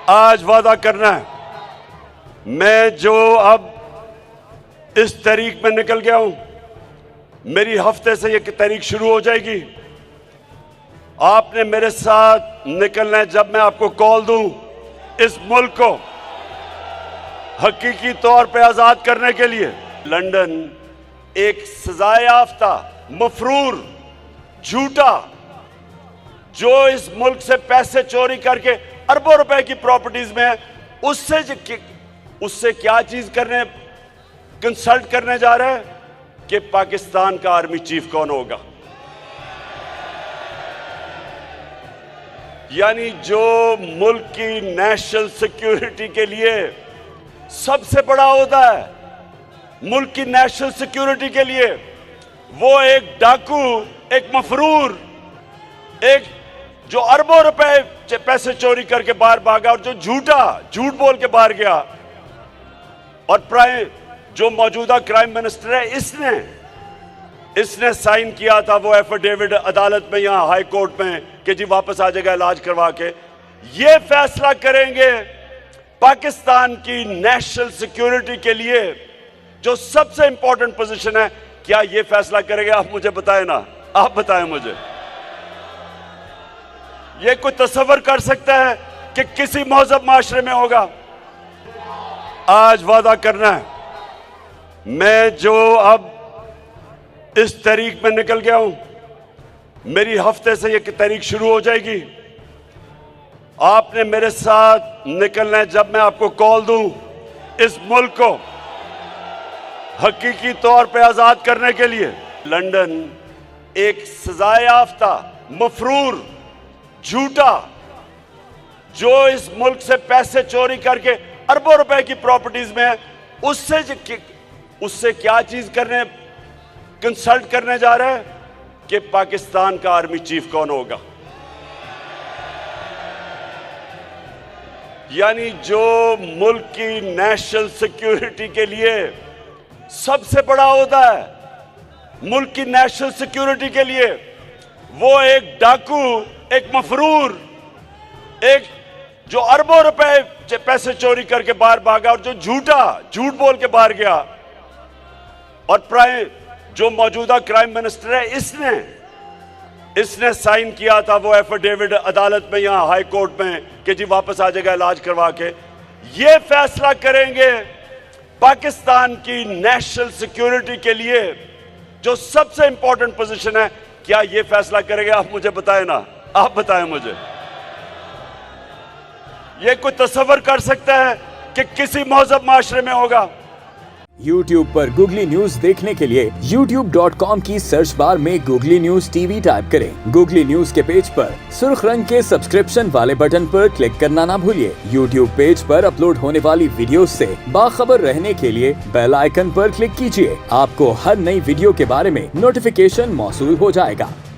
آج وعدہ کرنا ہے میں جو اب اس تحریک میں نکل گیا ہوں، میری ہفتے سے یہ تحریک شروع ہو جائے گی. آپ نے میرے ساتھ نکلنا ہے جب میں آپ کو کال دوں اس ملک کو حقیقی طور پہ آزاد کرنے کے لیے. لندن ایک سزا یافتہ مفرور جھوٹا جو اس ملک سے پیسے چوری کر کے اربوں روپے کی پراپرٹیز میں ہے، اس سے کیا چیز کنسلٹ کرنے جا رہا ہے کہ پاکستان کا آرمی چیف کون ہوگا. یعنی جو ملک کی نیشنل سیکیورٹی کے لیے سب سے بڑا عہدہ ہے، ملک کی نیشنل سیکیورٹی کے لیے وہ ایک ڈاکو، ایک مفرور، ایک جو اربوں روپے پیسے چوری کر کے باہر بھاگا اور جو جھوٹ بول کے باہر گیا. اور جو موجودہ کرائم منسٹر ہے اس نے سائن کیا تھا وہ ایفیڈیوٹ عدالت میں یہاں ہائی کورٹ میں کہ جی واپس آ جائے گا علاج کروا کے. یہ فیصلہ کریں گے پاکستان کی نیشنل سیکیورٹی کے لیے جو سب سے امپورٹنٹ پوزیشن ہے. کیا یہ فیصلہ کریں گے؟ آپ مجھے بتائیں نا، آپ بتائیں مجھے. یہ کوئی تصور کر سکتا ہے کہ کسی مہذب معاشرے میں ہوگا؟ آج وعدہ کرنا ہے میں جو اب اس تحریک میں نکل گیا ہوں، میری ہفتے سے یہ تحریک شروع ہو جائے گی. آپ نے میرے ساتھ نکلنا ہے جب میں آپ کو کال دوں اس ملک کو حقیقی طور پہ آزاد کرنے کے لیے. لندن ایک سزا یافتہ مفرور جھوٹا جو اس ملک سے پیسے چوری کر کے اربوں روپے کی پراپرٹیز میں ہے، اس سے کیا چیز کنسلٹ کرنے جا رہا ہے کہ پاکستان کا آرمی چیف کون ہوگا. یعنی جو ملک کی نیشنل سیکیورٹی کے لیے سب سے بڑا عہدہ ہے، ملک کی نیشنل سیکیورٹی کے لیے وہ ایک ڈاکو، ایک مفرور، ایک جو اربوں روپے پیسے چوری کر کے باہر بھاگا اور جو جھوٹ بول کے باہر گیا. اور جو موجودہ کرائم منسٹر ہے اس نے سائن کیا تھا وہ ایفیڈیوٹ عدالت میں یہاں ہائی کورٹ میں کہ جی واپس آ جائے گا علاج کروا کے. یہ فیصلہ کریں گے پاکستان کی نیشنل سیکیورٹی کے لیے جو سب سے امپورٹنٹ پوزیشن ہے. کیا یہ فیصلہ کریں گے؟ آپ مجھے بتائیں نا، آپ بتائیں مجھے. یہ کوئی تصور کر سکتا ہے کہ کسی مہذب معاشرے میں ہوگا؟ YouTube پر گوگلی نیوز دیکھنے کے لیے youtube.com کی سرچ بار میں googly news T V type کریں. گوگلی نیوز کے پیج پر سرخ رنگ کے سبسکرپشن والے بٹن پر کلک کرنا نہ بھولیے. YouTube پیج پر اپلوڈ ہونے والی ویڈیوز سے باخبر رہنے کے لیے بیل آئیکن پر کلک کیجیے. آپ کو ہر نئی ویڈیو کے بارے میں نوٹیفیکیشن موصول ہو جائے گا.